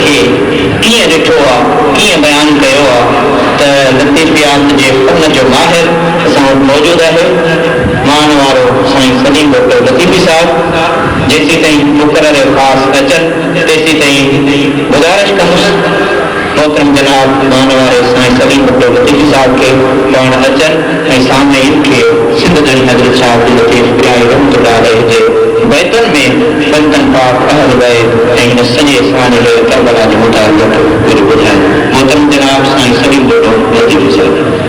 खे कीअं ॾिठो आहे, कीअं बयानु कयो आहे त लतीफ़ियात जे फन जो माहिर असां वटि मौजूदु आहे, मान वारो साईं सदीन डॉक्टर लतीफ़ी साहिब। जेसीं ताईं मुक़रर ख़ासि अचनि तेसीं ताईं गुज़ारिश कंदुसि मोहतरम जनाब मान वारे साईं सदीन डॉक्टर लतीफ़ी साहिब खे पाण अचनि ऐं सामने खे सिंध जन हज़रत शाह लतीफ़ रहमतुल्लाह अलैहि जे बैतन में बंदन पाक अहल बैत ऐं हिन सॼे सानिह करबला जे मुतालिक़ कुझु ॿुधाइनि। मोहतरम जनाब साईं सदीन डॉक्टर लतीफ़ी साहिब।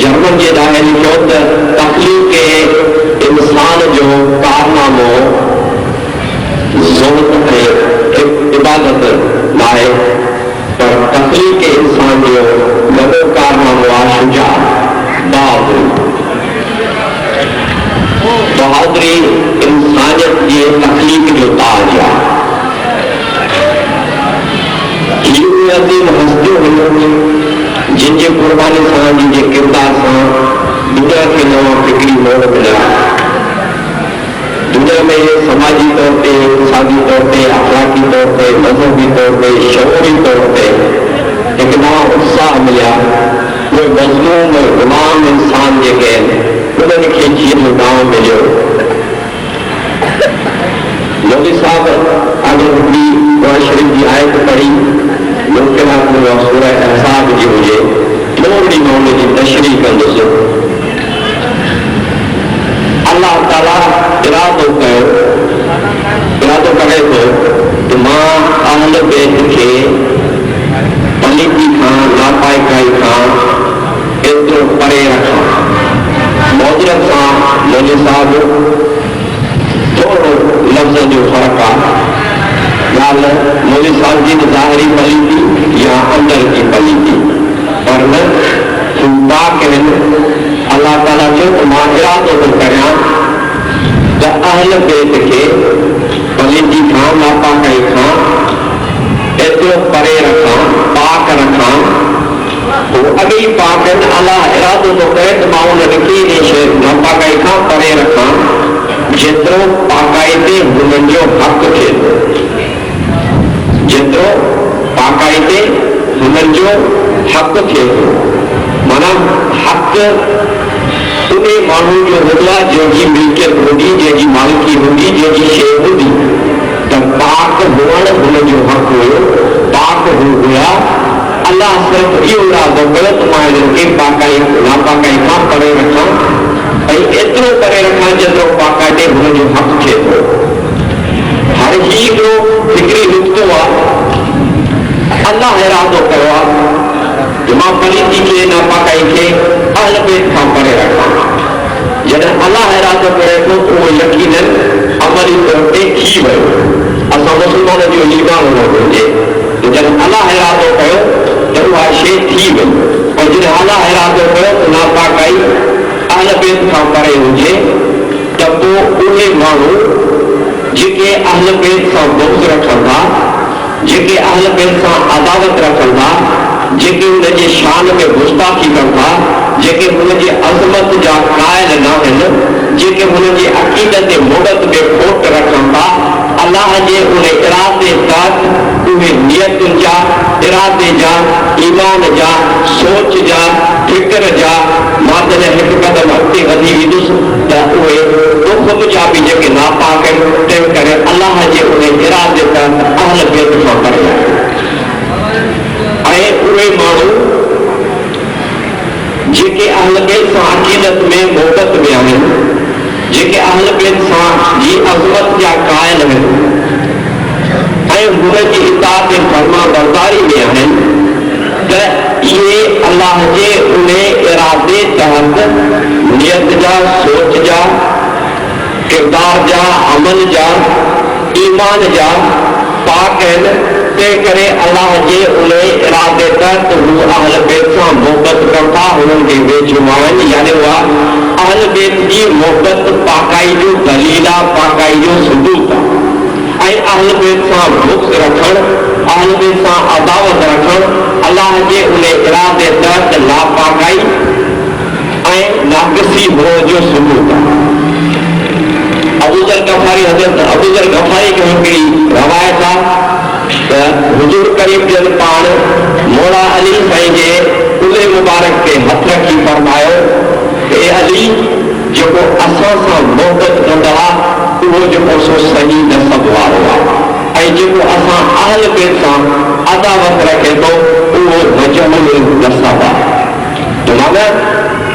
जर्मन जे दायरे में तकलीफ़ इंसान जो कारनामो इबादत लाए पर तकलीफ़ इंसान जो वॾो कारनामो आहे शुजा बहादुरी इंसानियत जे तकलीफ़ जो ताज आहे। जिन जे कुर्बानी सां, जिन जे किरदार सां दुनिया खे नवां फिक्री मोड़ मिलिया। दुनिया में समाजी तौर ते, इक़्तिसादी तौर ते, अखलाकी तौर ते, मज़हबी तौर ते, शऊरी तौर ते एक नवा उत्साह मिलिया। उहे मज़लूम गुलाम इंसान जेके आहिनि उन्हनि खे जीअं गांव मिलियो। मोदी साहब अगर हिकिड़ी कुरान शरीफ़ जी आयत पढ़ी मुमकिन सूरह अहज़ाब जी हुजे, थोरी मां उन जी तशरीह कंदुसि। अल्लाह ताला इरादो करे थो त मां अहल बैत खे पलीती खां, नापाइकाई खां एतिरो परे रखां। मौजरत सां मोदी साहब थोरो लफ़्ज़ जो फ़र्क़ु आहे। ॻाल्हि मोदी साहब जी ज़ाहिरी पलीती या अंदर जी पलीती, पर न हू पाक आहिनि। अल्लाह ताला चयो त मां इरादो थो करियां त अहल बैत खे पलीती खां, नापाकाई खां एतिरो परे रखां, पाक रखां। हू अॻे ई पाक आहिनि। अल्लाह इरादो थो करे त मां उन्हनि खे इन शइ नापाकाई खां परे रखां जेतिरो पाकाई ते हुननि जो हक़ थिए थो। जेतिरो पाकाई ते हुननि जो हक़ थिए थो, माना हक़ उन माण्हू जो हूंदो आहे जंहिंजी मिल्कियत हूंदी, जंहिंजी मालिकी हूंदी, जंहिंजी शइ हूंदी। त पाक हुअणु हुनजो हक़ हुयो, पाक हू हुया। अल्लाह सिर्फ़ु इहो इरादो कयो त मां हिननि खे पाकाई नापाकाई खां परे रखां ऐं एतिरो परे रखां जेतिरो पाकाई ते हुनजो हक़ थिए थो। हर ही हिकिड़ो फिक्री नुक़्तो आहे। अल्लाह इरादो कयो आहे त मां पलीती खे, नापाकाई खे अहल बैत खां परे रखां। जॾहिं अल्लाह इरादो करे थो त उहो यकीनन अमली तौर ते थी वियो। असां मुस्लमान जो ईमान हुअणु घुरिजे त जॾहिं अल्लाह इरादो कयो त उहा शइ थी वई। ऐं जॾहिं अल्लाह इरादो कयो त नापाकाई अहल बैत खां परे हुजे त पोइ उहे माण्हू जेके अहल बैत सां बुग़्ज़ रखंदा, जेके अहल बैत सां अदावत रखंदा, जेके हुनजे शान में गुस्ताखी कंदा, जेके हुनजे अज़मत जा क़ाइल न आहिनि, जेके हुनजे अक़ीदत जे मुहबत में खोट रखंदा, अल्लाह जे उन इरादे तहत उहे नियतुनि जा, इरादे जा, ईमान जा, सोच जा, फिक्र जा मां तॾहिं हिकु क़दम अॻिते वधी वेंदुसि त उहे दुख जा बि जेके नापाक आहिनि, तंहिं करे अल्लाह जे उन इरादे तहत अहल बैत खां परे आहिनि। ऐं उहे माण्हू जेके अहल बैत सां अक़ीदत में मुहबत में आहिनि, जेके अहल बैत सां जी अज़मत जा क़ाइल आहिनि ऐं हुनजी इताअत ऐं फरमाबरदारी में आहिनि, त इहे अल्लाह जे उन इरादे तहत नियत जा, सोच जा, किरदार जा, अमल जा, ईमान जा पाक आहिनि। तंहिं करे अल्लाह जे उन इरादे तहत हू अहल बैत सां मुहबत कंदा, हुननि खे वेझो आहिनि। यानी उहा अहल बैत जी मुहबत पाकाई जो दलील आहे, पाकाई जो सबूत आहे। ऐं अहल बैत सां बुग़्ज़ रखणु, अहल बैत सां अदावत रखणु अल्लाह जे उन इरादे तहत नापाकाई ऐं नाक़सी हुअण जो सबूत आहे। हज़रत अबूज़र गफ़ारी खे हिकिड़ी रवायत आहे त हुजूर करीम जन पाण मौला अली साईं जे उज़े मुबारक खे हथ रखी फरमायो, हे अली, जेको असां सां मोहबत कंदो आहे उहो जेको सो सही नसब वारो आहे, ऐं जेको असां अहल बैत सां अदावत रखे थो उहो मजहूल नसब आहे। त माना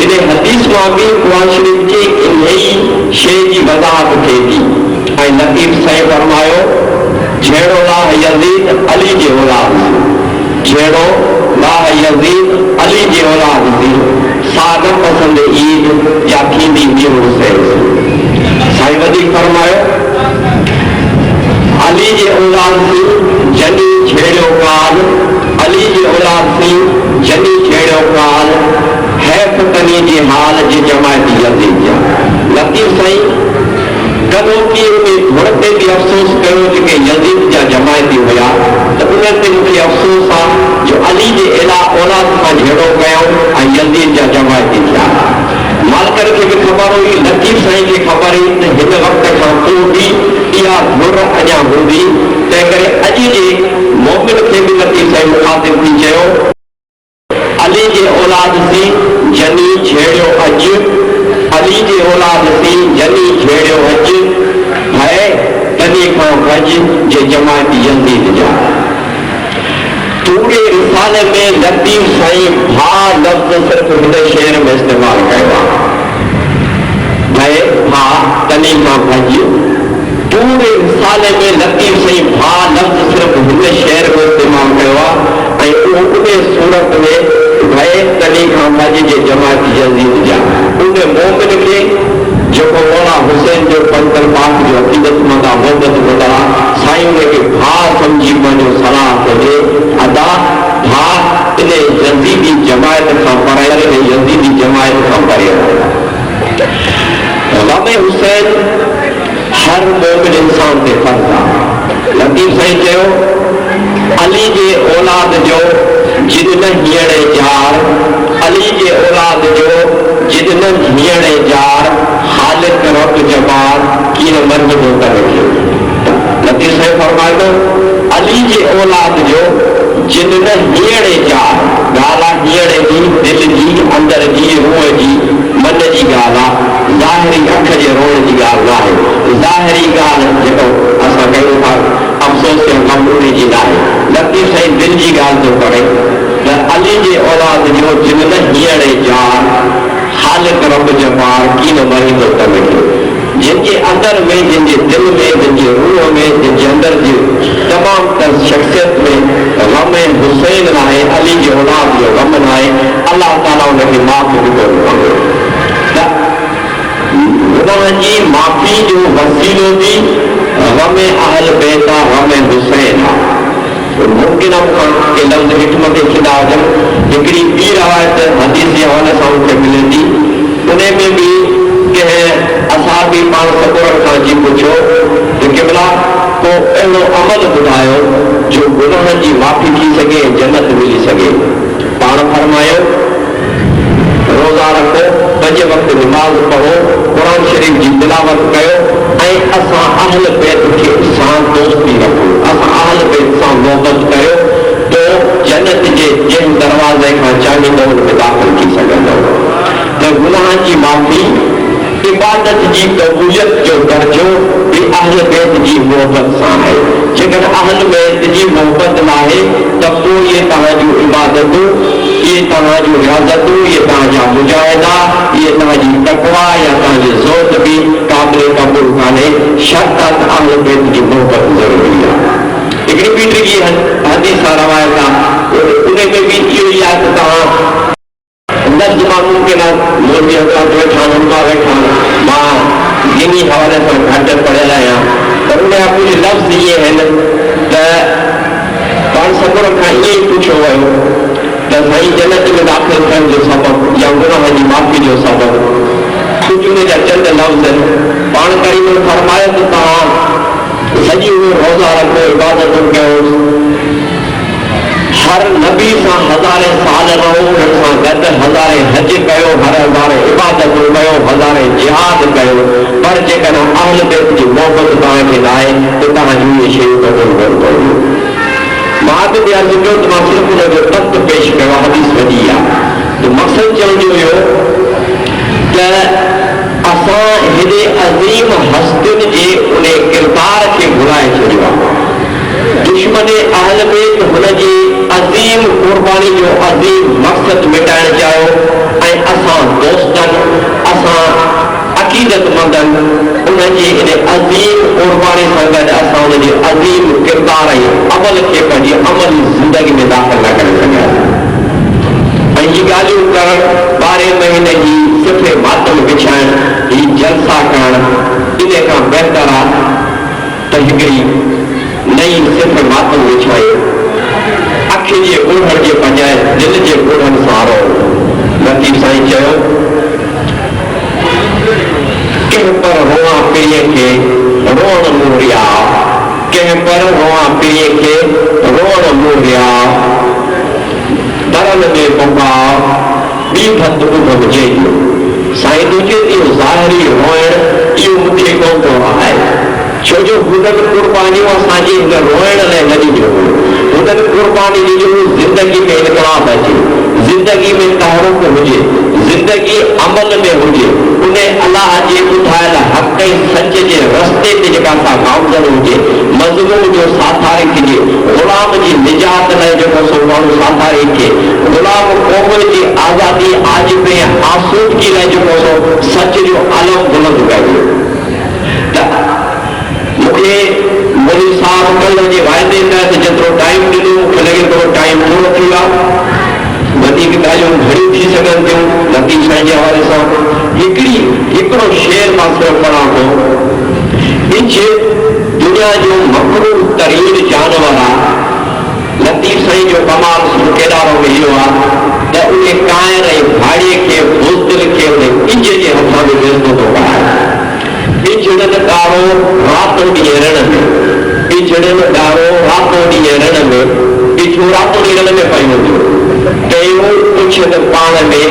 इन हदीस मां बि कुरान शरीफ़ जी इन शइ जी वज़ाहत थिए थी। ऐं लतीफ़ साईं फरमायो, जहिड़ो लाह यज़ीद अली जे औलाद हुई, जहिड़ो लाह यज़ीद अली जे औलाद हुई, साग पसंदि ईद या थींदी ॿियो साईं वधीक फरमायो, अली जे औलाद हुई जनी छेड़ियो काल, अली जे औलाद हुई जनी छेड़ियो काल, हैफ़ तनी जे हाल जे जमायती यज़ीद जा। लतीफ़ साईं कदों की थोड़े ते भी अफ़सोस कयो जेके यज़ीद जा जमायती हुया, त उन्हनि ते मूंखे अफ़सोस आहे जो अली जे औलाद सां झेड़ो औलाद सी जनी झेड़ियो अज, अली जे औलाद सी जनी झेड़ियो अज, है तने खां गज जे जमाती यज़ीद जा। पूरे रिसाले में लतीफ़ साईं भा लफ़्ज़ सिर्फ़ हिन शेर में इस्तेमाल कयो आहे, है भा तने खां गज। पूरे रिसाले में लतीफ़ साईं भा लफ़्ज़ सिर्फ़ हिन शेर में इस्तेमाल कयो आहे ऐं उन सूरत में भय तने खां गज जे जमाती यज़ीद जा। उन मोमिन खे जेको मौला हुसैन जो पंतल पाक जो अक़ीदतमंद आहे, मोहब्बत आहे, साईं उनखे भाउ सम्झी पंहिंजो सलाह कजे अदा भाउ इन यज़ीदी जमायत खां पढ़ियल, यज़ीदी जमायत खां पढ़ियल। ग़म हुसैन हर मोमिन इंसान ते फर्ज़ आहे। लतीफ़ साईं चयो अली जे औलाद जो जिद न हीअणे जार, अली जे औलाद जो जिद न हीअणे जार, खालिक रब जबार कीअं मर्ज़बो करे रखियो। लतीफ़ साईं फरमायो अली जे औलाद जो जिद न हीअणे जार, ॻाल्हि आहे हीअणे जी, दिलि जी, अंदर जी, रूह जी, मन जी ॻाल्हि आहे, ज़ाहिरी अख जे रोअण जी ॻाल्हि न आहे। ज़ाहिरी ॻाल्हि जेको असां कयूं था अफ़सोस या ग़म उन जी न आहे। लतीफ़ साईं दिलि जी ॻाल्हि थो करे त अली जे औलाद जो जिद न हीअणे जार, खालिक रब जबार कीअं मरींदो करे रखियो। जिनके अंदर में, जिनके दिल में, जिनके रूह में, जिनके अंदर जी तमाम तर शख्सियत में ग़म हुसैन न आहे, अली जे औलाद जो ग़म न आहे, अल्लाह ताला उनखे माफ़ बि थो करे। गुनाह जी माफ़ी जो वसीलो बि ग़म अहल बैत आहे, ग़म हुसैन आहे। मुमकिन आहे के लफ़्ज़ हेठि मथे थींदा हुजनि। हिकिड़ी ॿी रवायत हदीस जे हवाले सां मूंखे मिले थी, उन में बि कंहिं असाबी पाण सबूर खां जी पुछियो त क़िबला को अहिड़ो अमल ॿुधायो जो गुनाहनि जी माफ़ी थी सघे, जन्नत मिली सघे। पाण फरमायो रोज़ा रखो, 5 वक़्त निमाज़ पढ़ो, क़ुरान शरीफ़ जी तिलावत कयो ऐं असां अहल बैत खे सां दोस्ती रखो, असां अहल बैत सां मोहबत कयो तो जन्नत जे जंहिं दरवाज़े खां चाहींदो उन में दाख़िल थी सघंदो। त गुनाहनि जी माफ़ी, इबादत जी क़बूलियत जो दर्जो भी अहल बैत जी मोहबत सां आहे। जेकर अहल बैत जी मोहबत न आहे त पोइ इहे तव्हांजूं इबादतूं, इहे तव्हांजूं रियाज़तूं, इहे तव्हांजा मुजाहिदा, इहे तव्हांजी तक़वा या तव्हांजी ज़ोत बि क़ाबिल क़बूल कान्हे। शर्त आहे त अहल बैत जी मोहबत ज़रूरी आहे। हिकिड़ी ॿी टी हदीस रवायत आहे, उन में बि इहो ई आहे त तव्हां लफ़्ज़ मां मुमकिन आहे मोदी हज़रात वेठा आहिनि, मां वेठा आहिनि, मां दीनी हवाले सां घटि पढ़ियल आहियां, पर उन जा कुझु लफ़्ज़ इहे आहिनि त पाण सबूर खां ईअं ई पुछियो वियो त साईं जन्नत में दाख़िल थियण जो सबबु या गुनाह जी माफ़ी जो सबबु, कुझु उन जा चंद लफ़्ज़ आहिनि। पाण करीम फरमायो त तव्हां सॼी उहो रोज़ा रखो, इबादतूं कयो, हर नबी सां हज़ारे साल रहो, उन सां गॾु हज़ारे हज कयो, हर हज़ारे इबादतूं कयो, हज़ारे जिहाद कयो, पर जेकॾहिं अहल बैत जी मोहबत तव्हांखे न आहे त तव्हांजूं इहे शयूं क़बूल कोन कयो। मां बि अर्ज़ु कयो त मां सिर्फ़ु हुनजो तख़्त पेश कयो, हदीस वॾी आहे। त मक़सदु चवण जो हुयो त असां हेॾे अज़ीम हस्तियुनि जे उन किरदार खे भुलाए छॾियो आहे। दुश्मन अहल बैत हुनजी अज़ीम क़ुर्बानी जो अज़ीम मक़सदु मिटाइण चाहियो ऐं असां दोस्तनि, असां अक़ीदतमंदनि उनजी इन अज़ीम क़ुर्बानी सां गॾु असां उनजे अज़ीम किरदार ऐं अमल खे पंहिंजी अमली ज़िंदगी में दाख़िल न करे सघियासीं। ऐं हीअ ॻाल्हियूं करणु, 12 महीने जी सिफ़े मातम विछाइण, ही जलसा करणु, इन खां बहितर आहे त हिकिड़ी नई सिफ़े मातम विछाए, अखियुनि जे ॻोढ़ण जे बजाए दिलि जे ॻोढ़ण सां रहो। लतीफ़ साईं चयो कंहिं पर रोआ पीढ़ीअ खे रोअण मुरिया, कंहिं पर रोआ पीढ़ीअ खे रोअण मुरिया, दरन में बंबा ॿी भत हुजे। साईं तुंहिंजे इहो ज़ाहिरी रोअण इहो मूंखे कोन थो आहे, छो जो हुननि क़ुर्बानियूं असांजे हिन रोअण लाइ न ॾिनियूं, हुननि क़ुर्बानी ॾिनियूं ज़िंदगी में इनकलाब अचे, जिंदगी में तहरुक हुजे, जिंदगी अमल में हुजे, उन्हें अल्लाह जे ॿुधायल हक़ ऐं सच जे रस्ते ते जेका असां गामज़न हुजे, मज़मून जो साथारे थिए, ग़ुलाम जी निजात लाइ जेको सो माण्हू साथारे थिए, ग़ुलाम क़ौम जी आज़ादी आजिब ऐं आसूदगी लाइ जेको सो सच जो आलम बुलंद कयो। मूंखे मोदी साहब कल्ह जे वाइदे तहत जेतिरो टाइम ॾिनो, मूंखे लॻे थो टाइम पूरो थी वियो आहे। वधीक ॻाल्हियूं घणियूं थी सघनि थियूं लतीफ़ साईं जे हवाले सां। हिकिड़ो शेर मां सिर्फ़ु पढ़ां थो। बिच दुनिया जो मक़बूल तरीन जानवर आहे। लतीफ़ साईं जो कमाल केॾारो में इहो आहे त उहे काइर ऐं भाड़े खे बुज़दिल खे उन बिज जे हथां में विझंदो थो पाए। बिजड़नि ॾारो रातो ॾींहुं रण में, बिजड़नि ॾारो रातो ॾींहुं रण में, बिछो रातो ॾींहुं रण में पई हूंदियूं। कयूं पुछनि पाण में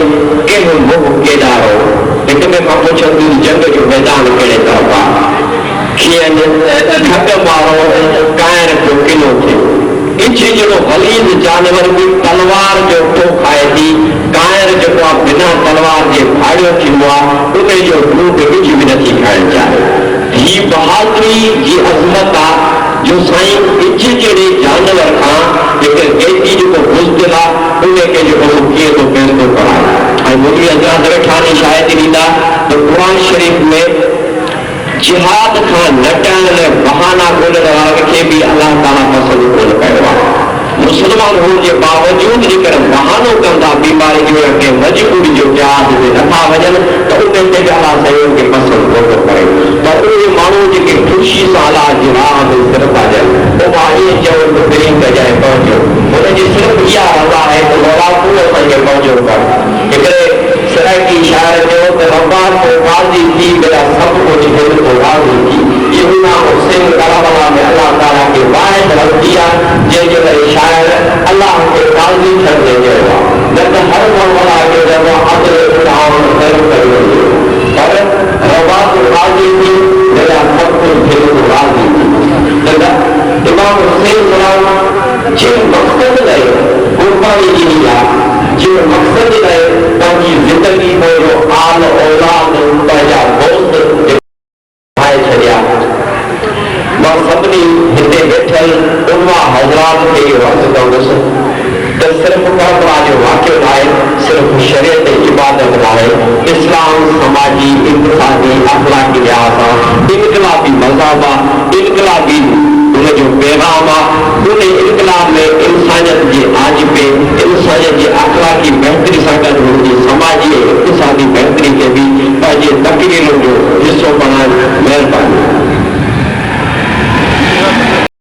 कंहिं मुंहुं केॾारो, हिक में मां पुछंदी जंग जो मैदान कहिड़े तरफ़ आहे। खियनि खग मारो काइर जो किलो थियो। इछ जहिड़ो गलीज़ जानवर बि तलवार जो ठो खाए थी, काइर जेको आहे बिना तलवार जे भाड़ियो थींदो आहे, उन जो ढूंढ कुझु बि नथी खाइणु चाहे। ही बहादुरी जी अज़मत आहे जो साईं इछ जहिड़े जानवर खां हिकु गेती जेको बुज़दिल आहे उनखे जेको कीअं थो पेर थो कराए। ऐं मुंहिंजी हज़रत वेठा शायदि ॾींदा त क़ुर शरीफ़ में जिहाद खां नटण लाइ बहाना ॻोल्हण वारनि खे बि अलाह ताला पसंदि कोन कयो आहे। मुस्लमान हुअण जे बावजूदि जेकर बहानो कंदा बीमारी जो या कंहिं मजबूरी जो जिहाद ते नथा वञनि त उन ते बि अलाह साईं खे पसंदि कोन थो करे। पर उहे माण्हू जेके ख़ुशी सां अलाह जी राह में सिर था ॾियनि, पोइ मां ईअं चयो त फ़िरिंग जाए पहुचो। हुनजी सिर्फ़ु इहा रज़ा आहे त मौला तूं असांखे पहुचो कर। हिकिड़े सराइकी शाइर चयो त रब्बा तो राज़ी थी मेरा सभु कुझु हिन तो राज़ी थी। इहो सिंध करबला में अल्लाह ताला खे वाहिद हस्ती आहे जंहिंजे करे शाइर अल्लाह खे राज़ी थियण चयो आहे। न त हर करबला खे चइबो आहे अदल उठाउण ज़रूरु कयो वञे, पर रब्बा तो राज़ी थी मेरा सभु कुझु हिन तो राज़ी थी। इमाम हुसैन सलाम जिन मक़सद लाइ क़ुर्बानी ॾिनी आहे, जिन मक़सद लाइ पंहिंजी ज़िंदगी पंहिंजो आल औलाद पंहिंजा दोस्त ठाहे छॾिया, मां सभिनी हिते वेठल उनवा हज़रात खे इहो अर्ज़ु कंदुसि त सिर्फ़ु करबला जो वाक़ियो न आहे, सिर्फ़ु शरीयत इबादत न आहे, इस्लाम समाजी इक़्तिसादी अख़लाक़ी लिहाज़ आहे, इनक़लाबी मज़हब आहे, इनक़लाबी उनजो पैगाम आहे। उन इनक़लाब में